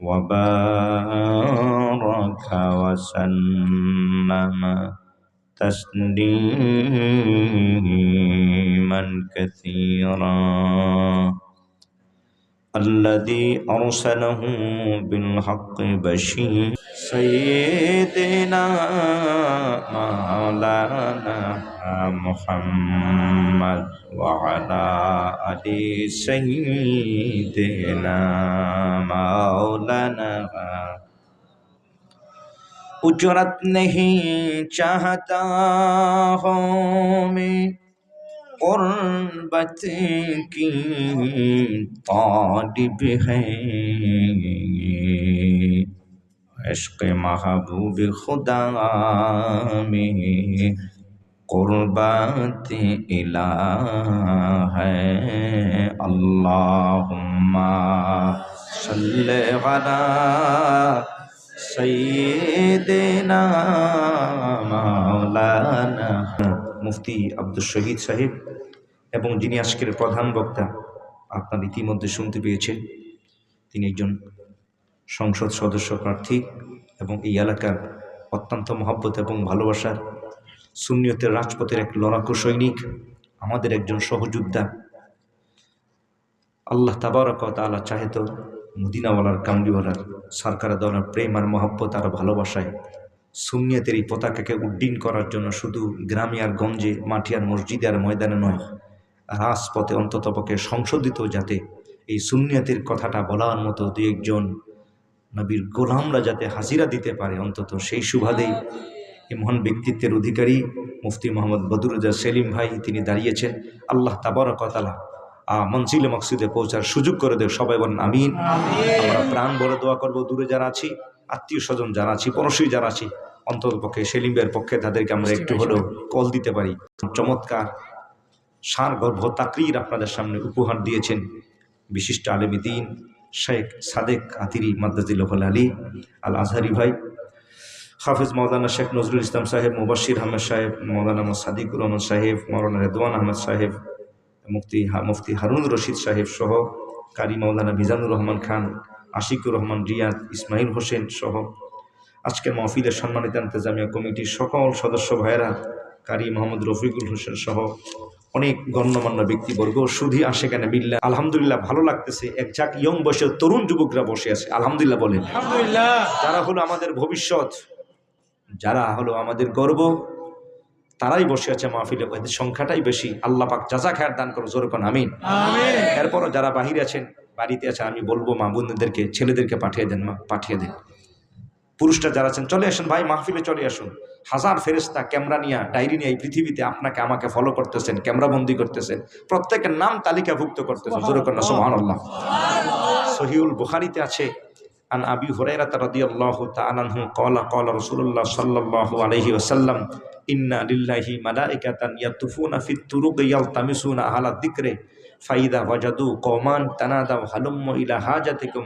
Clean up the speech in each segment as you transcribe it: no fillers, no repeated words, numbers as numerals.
وبارك وسلم تسليما كثيرا الذي أرسله بالحق بشيرا سيدنا مولانا محمد وعلى آل سيدنا مولانا उजरत नहीं चाहता हूँ मैं कुर्बत की तालिब है इश्क़ महबूब खुदा में कुर्बत इलाह है अल्लाहुम्मा सल्ले अला सय्यिदिना মাওলানা মুফতি আব্দুল শহীদ সাহেব এবং যিনি আজকের প্রধান বক্তা আপনারা ইতিমধ্যে শুনতে পেয়েছেন, তিনি একজন সংসদ সদস্য প্রার্থী এবং এই এলাকার অত্যন্ত মহব্বত এবং ভালোবাসার সুন্নিয়তের রাজপথের এক লড়াকু সৈনিক, আমাদের একজন সহযোদ্ধা। আল্লাহ তাবারক ওয়া তাআলা চাহে তো মদিনাওয়ালার কামলিওয়ালার সরকারে দেওয়ার প্রেম আর মহব্বত আর ভালোবাসায় সুন্নিয়তের এই পতাকাকে উড্ডীন করার জন্য শুধু গ্রামে আর গঞ্জে, মাঠে আর মসজিদে আর ময়দানে নয়, রাজপথে অন্ততপক্ষে সংশোধিত যাতে এই সুন্নিয়তের কথাটা বলার মতো দু একজন নবীর গোলামরা যাতে হাজিরা দিতে পারে, অন্তত সেই সুবাদেই এই মহান ব্যক্তিত্বের অধিকারী মুফতি মোহাম্মদ বদরুজ্জা সেলিম ভাই তিনি দাঁড়িয়েছেন। আল্লাহ তাবারক ওয়া তাআলা মনজিলে মকসুদে পৌঁছার সুযোগ করে দেয়। সবাই বলেন আমিন। আমরা প্রাণ ভরে দোয়া করবো, দূরে যারা আছি, আত্মীয় স্বজন যারা আছি, পড়োশী যারা আছি, অন্তত পক্ষে সেলিম ভাইয়ের পক্ষে তাদেরকে আমরা একটু হলেও কল দিতে পারি। চমৎকার সার গর্ভ তাকরীর আপনাদের সামনে উপহার দিয়েছেন বিশিষ্ট আলেমী দ্বীন শেখ সাদেক আতিরি মাদ্দাজিল্লাহুল আলী আল আজহারি ভাই, হাফেজ মৌলানা শেখ নজরুল ইসলাম সাহেব, মুবাশশির আহমেদ সাহেব, মৌলানা সাদিকুর রহমান সাহেব, মৌলানা রেদওয়ান আহমেদ সাহেব, মুফতি হারুন রশিদ সাহেব সহ কারি মৌলানা মিজানুর রহমান খান, আশিকুর রহমান রিয়াদ, ইসমাইল হোসেন সহ আজকের মাহফিলের সম্মানিত ইন্তেজামিয়া কমিটির সকল সদস্য ভাইয়েরা, কারি মোহাম্মদ রফিকুল হোসেন সহ অনেক গণ্যমান্য ব্যক্তিবর্গ, শুধু আশেকানে বিল্লাহ। আলহামদুলিল্লাহ ভালো লাগতেছে, এক ঝাঁক ইয়ং বয়সের তরুণ যুবকরা বসে আছে। আলহামদুলিল্লাহ বলেন। যারা হলো আমাদের ভবিষ্যৎ, যারা হলো আমাদের গর্ব, তারাই বসে আছে মাহফিলে। এদের সংখ্যাটাই বেশি। আল্লাহ পাক জাযা খায়ের দান করো, জোরে কোন আমিন। এরপরও যারা বাহিরে আছেন, বাড়িতে আছেন, আমি বলবো মা বোনদেরকে, ছেলেদেরকে পাঠিয়ে দেন, মা পাঠিয়ে দেন। পুরুষরা যারা আছেন চলে আসেন ভাই, মাহফিলে চলে আসুন। হাজার ফেরেশতা ক্যামেরা নিয়ে, ডায়েরি নিয়ে এই পৃথিবীতে আপনাকে আমাকে ফলো করতেছেন, ক্যামেরা বন্দি করতেছেন, প্রত্যেকের নাম তালিকাভুক্ত করতেছেন। জোরে কোন সুবহানাল্লাহ। সহিহুল বুখারীতে আছে আন আবি হুরায়রা রাদিয়াল্লাহু তাআলা আনহু ক্বালা ক্বালা রাসূলুল্লাহ সাল্লাল্লাহু আলাইহি ওয়াসাল্লাম ইন্না লিল্লাহি মালাইকাতান ইয়াতুফুনা ফিত তুরুক ইয়ালতামিসুনা আহলা যিকরি ফাইদা ওয়াজাদু কওমান তানাদাউ হালুম্মু ইলা হাজাতিকুম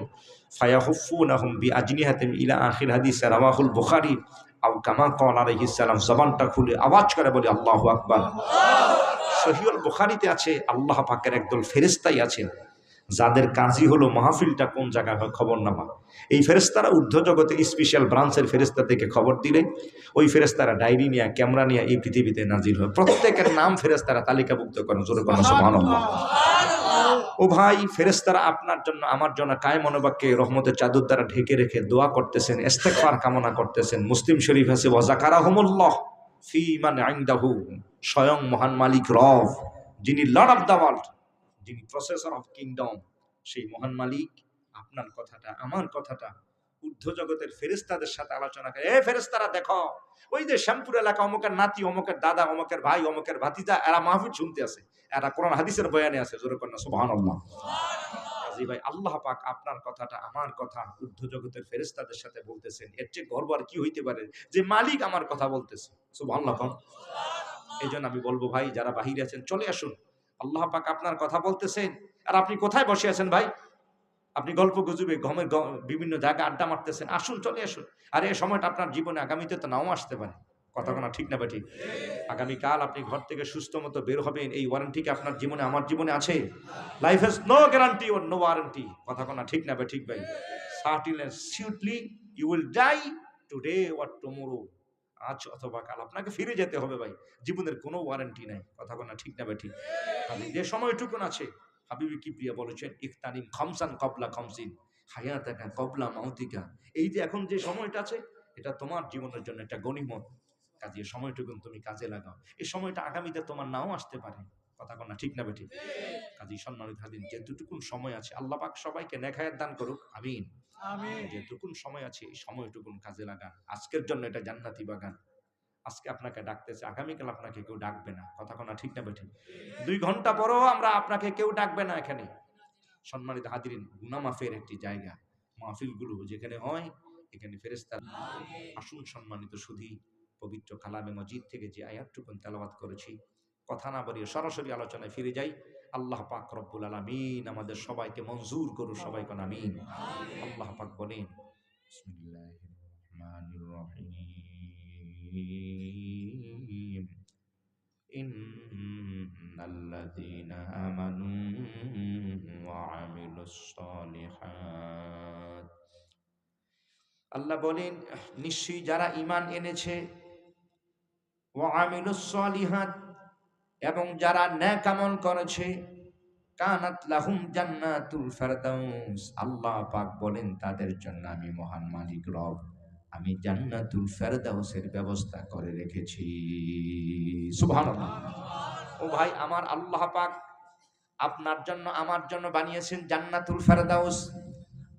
ফায়াহুফুনাহুম বিআজনিহাতিম ইলা আখির হাদিস। রাওয়াহুল বুখারী। আও কামা ক্বালা আলাইহিস সালাম। জবানটা খুলে আওয়াজ করে বলি আল্লাহু আকবার। সহিহুল বুখারীতে আছে আল্লাহ পাকের একদল ফেরেশতাই আছেন যাদের কাজই হলো মাহফিলটা কোন জায়গায় হয় খবর নেওয়া। এই ফেরেশতারা ঊর্ধ্ব জগতে স্পেশাল ব্রাঞ্চের ফেরেশতা থেকে খবর দিলে ওই ফেরেশতারা ডায়েরি নিয়ে, ক্যামেরা নিয়ে এই পৃথিবীতে নাজিল হয়। প্রত্যেকের নাম ফেরেশতারা তালিকাভুক্ত করেন। জোরে বলেন সুবহানাল্লাহ। ও ভাই, ফেরেশতারা আপনার জন্য, আমার জন্য কায়ে মনোবাক্যে রহমতের চাদর দ্বারা ঢেকে রেখে দোয়া করতেছেন, ইস্তেগফার কামনা করতেছেন। মুসলিম শরীফ আছে ওয়া যাকারাহুমুল্লাহ ফি মান ইনদাহু। স্বয়ং মহান মালিক রব, যিনি লর্ড অফ দ্য ওয়ার্ল্ড, যিনি প্রসেসর অফ কিংডম, সেই মহান মালিক আপনার কথাটা, আমার কথাটা ঊর্ধ্ব জগতের ফেরেশতাদের সাথে আলোচনা করে। এ ফেরেশতারা দেখো, ওই যে শ্যামপুর এলাকা অমুকের নাতি, অমুকের দাদা, অমুকের ভাই, অমুকের ভাতিজা, এরা মাহফিল শুনতে আছে, এরা কোরআন হাদিসের বয়ানে আছে। জোরে কন্যা সুবহানাল্লাহ। কাজী ভাই, আল্লাহ পাক আপনার কথাটা, আমার কথা ঊর্ধ্ব জগতের ফেরেশতাদের সাথে বলতেছেন। এর চেয়ে গর্ব আর কি হইতে পারে যে মালিক আমার কথা বলতেছে। সুবহানাল্লাহ। এই জন্য আমি বলবো ভাই, যারা বাহিরে আছেন চলে আসুন। আল্লাহ পাক আপনার কথা বলতেছেন, আর আপনি কোথায় বসে আছেন ভাই? আপনি গল্প গুজবে বিভিন্ন জায়গায় আড্ডা মারতেছেন। আসুন, চলে আসুন। আর এই সময়টা আপনার জীবনে আগামীতে তো নাও আসতে পারে। কথা কোনো ঠিক না বেঠিক? আগামীকাল আপনি ঘর থেকে সুস্থ মতো বের হবেন, এই ওয়ারেন্টি কি আপনার জীবনে আমার জীবনে আছে? Life has no guarantee or no warranty. কথা কোনো ঠিক না বেঠিক ভাই? Certainly you will die today or tomorrow. আজ অথবা কাল আপনাকে ফিরে যেতে হবে ভাই। জীবনের কোনো ওয়ারেন্টি নাই। কথা কোনো ঠিক না বেঠিক? আমি যে সময়টুকুন আছে, হাবিবি কিবরিয়া বলেছেন ইফতানিম খামসান কবলা খামসিন হায়াতাকা কবলা মাউতিকা। এই যে এখন যে সময়টা আছে, এটা তোমার জীবনের জন্য একটা গনিমত। কাজে সময়টুকুন তুমি কাজে লাগাও। এই সময়টা আগামীতে তোমার নাও আসতে পারে। কথা কন না ঠিক না বেঠিক? কাজে সম্মানিত হাজির, যেটুকুন সময় আছে আল্লাহ পাক সবাইকে নেক হায়াত দান করুক, আমিন। যেটুকুন সময় আছে এই সময়টুকুন কাজে লাগান। আজকের জন্য এটা জান্নাতি বাগান। আজকে আপনাকে ডাকতেছে, আগামীকাল আপনাকে কেউ ডাকবে না। কথা কনা ঠিক না বেঠিক? 2 ঘন্টা পরও আমরা আপনাকে কেউ ডাকবে না এখানে। সম্মানিত হাজিরিন, গুনাহ মাফের একটি জায়গা। মাহফিলগুলো যেখানে হয়, এখানে ফেরেশতা। আসুন সম্মানিত সুধী, পবিত্র কালামে মজিদ থেকে যে আয়াতটুকুন তেলাওয়াত করেছি, কথা না বাড়িয়ে সরাসরি আলোচনায় ফিরে যাই। আল্লাহ পাক রব্বুল আলামিন আমাদের সবাইকে মঞ্জুর করুন, সবাই কোন আমিন। আল্লাহ পাক বলেন, বিসমিল্লাহির রহমানির রহিম, ইন্নাল্লাযীনা আমানু ওয়া আমিলুস সালিহাত। আল্লাহ বলেন, নিশ্চয়ই যারা ঈমান এনেছে, ওয়া আমিলুস সালিহাত, এবং যারা নেক আমল করেছে, কানাত লাহুম জান্নাতুল ফেরদাউস। আল্লাহ পাক বলেন তাদের জন্য আমি মহান মালিক রব, আমি জান্নাতুল ফেরদাউসের ব্যবস্থা করে রেখেছি। সুবহানাল্লাহ। ও ভাই আমার, আল্লাহ পাক আপনার জন্য আমার জন্য বানিয়েছেন জান্নাতুল ফেরদাউস।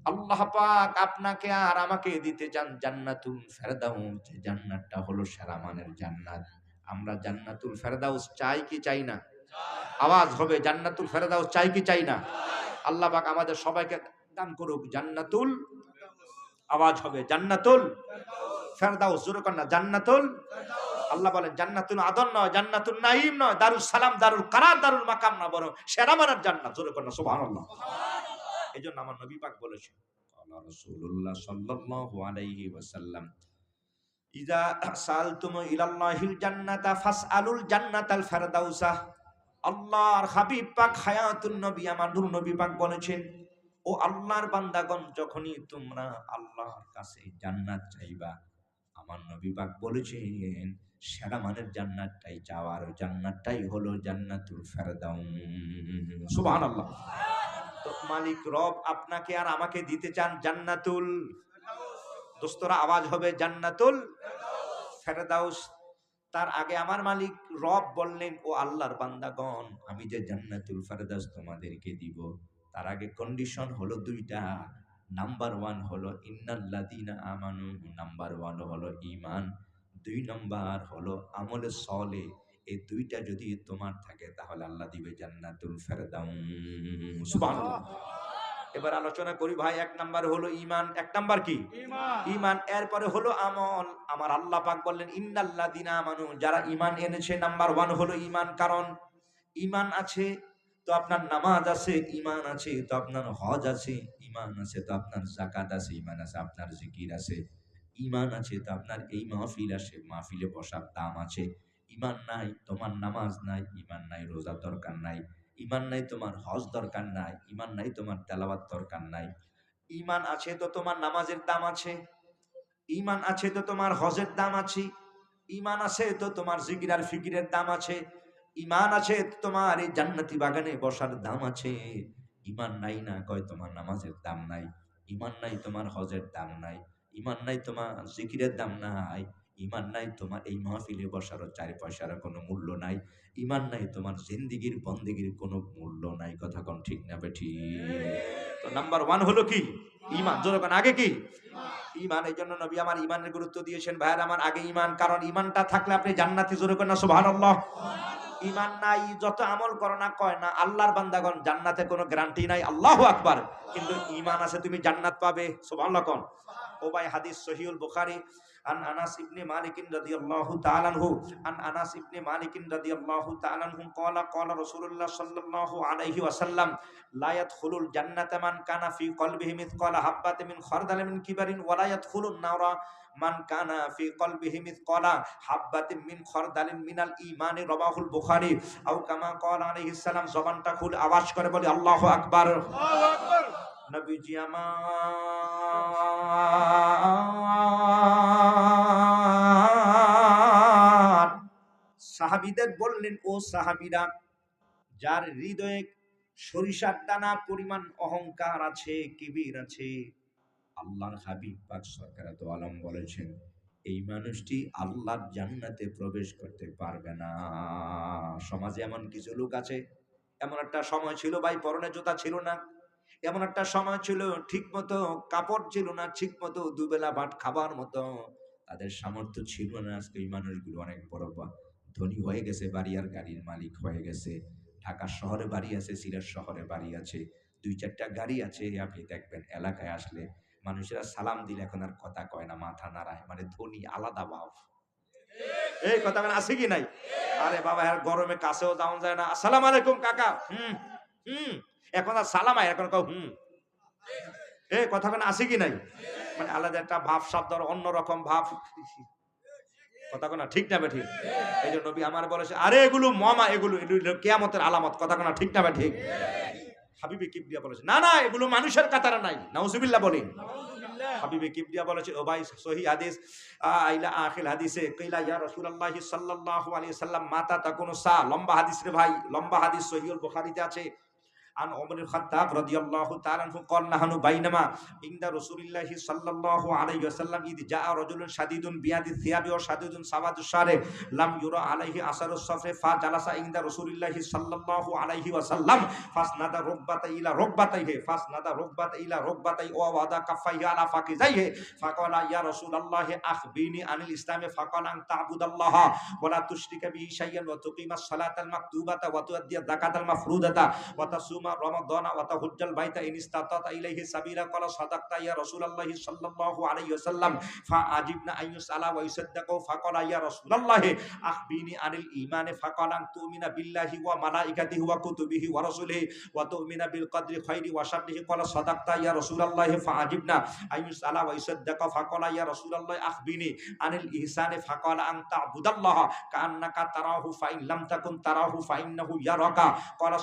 আল্লাহ পাক আপনাকে আর আমাকে দিতে চান জান্নাতুল ফেরদাউস। যে জান্নাতটা হলো সেরা মানের জান্নাত। আমরা জান্নাতুল ফেরদাউস চাই কি চাই না? আওয়াজ হবে, জান্নাতুল ফেরদাউস চাই কি চাই না? আল্লাহ পাক আমাদের সবাইকে দান করুক জান্নাতুল, আওয়াজ হবে জান্নাতুল ফেরদাউস। জোরে কর না জান্নাতুল। আল্লাহ বলেন জান্নাতুল আদন নয়, জান্নাতুল নাঈম নয়, দারুস সালাম, দারুল কারার, দারুল মাকাম না, বরং সেরা মানের জান্নাত। জোরে কর না সুবহানাল্লাহ। এজন্য আমার নবী পাক বলেছেন, আল্লাহ রাসূলুল্লাহ সাল্লাল্লাহু আলাইহি ওয়াসাল্লাম, ইযা সালতুম ইলাল্লাহিল জান্নাতা ফাসআলুল জান্নাতাল ফেরদাউসা। আল্লাহর হাবিব পাক হায়াতুন নবী আমার নূর নবী পাক বলেছেন, ও আল্লাহর বান্দাগণ, যখনই তোমরা আল্লাহর কাছে জান্নাত চাইবা, আমার নবী পাক বলেছেন সেরা মানের জান্নাতটাই চাওয়ার, জান্নাতটাই হলো জান্নাতুল ফেরদাউস। সুবহানাল্লাহ। তো মালিক রব আপনাকে আর আমাকে দিতে চান জান্নাতুল, দোস্তরা আওয়াজ হবে জান্নাতুল ফেরদাউস। তার আগে আমার মালিক রব বললেন, ও আল্লাহর বান্দাগণ, আমি যে জান্নাতুল ফেরদাউস তোমাদেরকে দিব, তার আগে কন্ডিশন হলো 2টা। নাম্বার 1 হলো ইন্নাল্লাযীনা আমানু, নাম্বার 1 হলো ঈমান, 2 নাম্বার হলো আমলে সলে। এই 2টা যদি তোমার থাকে তাহলে আল্লাহ দিবে জান্নাতুল ফেরদাউস। সুবহানাল্লাহ। এবার আলোচনা করি ভাই। 1 নাম্বার হলো ঈমান। 1 নাম্বার কি? ঈমান। এরপরে হলো আমল। আমার আল্লাহ পাক বললেন ইন্নাল্লাযীনা আমানু, যারা ঈমান এনেছে। নাম্বার 1 হলো ঈমান। কারণ ঈমান আছে তো আপনার নামাজ আছে, ঈমান আছে তো আপনার হজ আছে, ঈমান আছে তো আপনার যাকাত আছে, ঈমান আছে আপনার জিকির আছে, ঈমান আছে তো আপনার এই মাহফিল আছে, মাহফিলে বসার দাম আছে। ঈমান নাই তোমার নামাজ নাই, ঈমান নাই রোজা দরকার নাই, ঈমান নাই তোমার হজ দরকার নাই, ঈমান নাই তোমার তেলাওয়াত দরকার নাই। ঈমান আছে তো তোমার নামাজের দাম আছে, ঈমান আছে তো তোমার হজের দাম আছে, ঈমান আছে তো তোমার জিকির আর ফিকিরের দাম আছে, ঈমান আছে তোমার এই জান্নাতি বাগানে বসার দাম আছে। ঈমান নাই না কয় তোমার নামাজের দাম নাই, ঈমান নাই তোমার হজের দাম নাই, ঈমান নাই তোমার জিকিরের দাম নাই, ঈমান নাই তোমার এই মাহফিলে বসারও 4 পয়সার কোনো মূল্য নাই, ঈমান নাই তোমার জিন্দেগীর বন্দেগীর কোনো মূল্য নাই। কথা কোন ঠিক না বেঠিক? তো নাম্বার 1 হলো কি? ঈমান। যখন আগে কি? ঈমান। এই জন্য নবী আমার ঈমানের গুরুত্ব দিয়েছেন। ভাইয়ের আমার, আগে ঈমান। কারণ ঈমানটা থাকলে আপনি জান্নাতি। জোরে করেন না সুবহানাল্লাহ। ঈমান নাই যত আমল করো না, কয় না আল্লাহর বান্দাগণ জান্নাতে কোনো গ্যারান্টি নাই। আল্লাহু আকবার। কিন্তু ঈমান আছে তুমি জান্নাত পাবে। সুবহানাল্লাহ কোন। ও ভাই হাদিস সহিহুল বুখারী আন আনাস ইবনে মালিক রাদিয়াল্লাহু তাআলা আনহু আন আনাস ইবনে মালিক রাদিয়াল্লাহু তাআলা আনহু ক্বালা ক্বালা রাসূলুল্লাহ সাল্লাল্লাহু আলাইহি ওয়াসাল্লাম লা ইয়াদখুলুল জান্নাতা মান কানা ফি কলবিহি মিসকালা হাববাতিন মিন খারদালিন মিন কিবারিন ওয়া লা ইয়াদখুলুন নারা মান কানা ফি কলবিহি মিসকালা হাববাতিন মিন খারদালিন মিনাল ঈমানি রাওয়াহুল বুখারী আও কামা ক্বালা আলাইহিস সালাম। জবানটা খুলে আওয়াজ করে বলি আল্লাহু আকবার। আল্লাহু আকবার। নবীজি আমার সাহাবীদের বললেন, ও সাহাবীরা, যার হৃদয়ে সরিষার দানা পরিমাণ অহংকার আছে, কিবির আছে, আল্লাহর হাবিব পাক সরকার তো আলম বলেছেন এই মানুষটি আল্লাহর জান্নাতে প্রবেশ করতে পারবে না। সমাজে এমন কিছু লোক আছে, এমন একটা সময় ছিল ভাই পরনে জুতা ছিল না, এমন একটা সময় ছিল ঠিক মতো কাপড় ছিল না, ঠিক মতো দুবেলা ভাত খাবার মতো তাদের সামর্থ্য ছিল না। আজকে এই মানুষগুলো অনেক বড় ধনী হয়ে গেছে, বাড়ি আর গাড়ির মালিক হয়ে গেছে, ঢাকা শহরে বাড়ি আছে, সিলেট শহরে বাড়ি আছে, 2-4টা গাড়ি আছে। আপনি দেখবেন এলাকায় আসলে মানুষেরা সালাম দিলে এখন আর কথা কয় না, মাথা নাড়ায়, মানে ধনী আলাদা ভাব। এই কথা মানে আছে কি নাই? আরে বাবা, আর গরমে কাছেও যাওয়া যায় না, আসসালামু আলাইকুম কাকা, এখন আর সালাম আয়, এখন কাউ এই কথা মানে আছে কি নাই? মানে আলাদা একটা ভাব, শব্দ অন্যরকম ভাব, কথা কোনা ঠিক না ঠিক? এই জন্য নবী আমার বলেছে, আরে এগুলো মামা, এগুলো কিয়ামতের আলামত, কথা কোনা ঠিক না ঠিক? হাবিবে কিবরিয়া বলেছে, না না, এগুলো মানুষের কাতারে নাই, নাউজুবিল্লাহ বলেন। হাবিবে কিবরিয়া বলেছে, ও ভাই সহিহ হাদিস আইলা আখিল হাদিসে কইলা ইয়া রাসূলুল্লাহ সাল্লাল্লাহু আলাইহি সাল্লাম মাতা তাকুনু সা, লম্বা হাদিস রে ভাই, লম্বা হাদিস সহিহুল বুখারীতে আছে। عن عمر الخطاب رضي الله تعالى عنه قال نحن بينما عند رسول الله صلى الله عليه وسلم إذ جاء رجل شديد بياد الثياب وشديد سواد الشعر لم يرى عليه أثر السفر فجلس عند رسول الله صلى الله عليه وسلم فاسند ركبتيه إلى ركبتيه إلى ركبتيه ووضع كفيه على فخذيه فقال يا رسول الله أخبرني عن الإسلام فقال أن تعبد الله ولا تشرك به شيئا وتقيم الصلاة المكتوبة وتؤدي الزكاة المفروضة وتصوم رمضان وتحج البيت إن استطعت إليه سبيلا قال صدقت يا رسول الله صلى الله عليه وسلم فعجبنا أن يسأل ويصدق فقال يا رسول الله أخبرني عن الإيمان فقال أن تؤمن بالله وملائكته وكتبه ورسله وتؤمن بالقدر خير وشره قال صدقت يا رسول الله فعجبنا أن يسأل ويصدق فقال يا رسول الله أخبرني عن الإحسان فقال أن تعبد الله كأنك تراه فإن لم تكن تراه فإنه يراك قال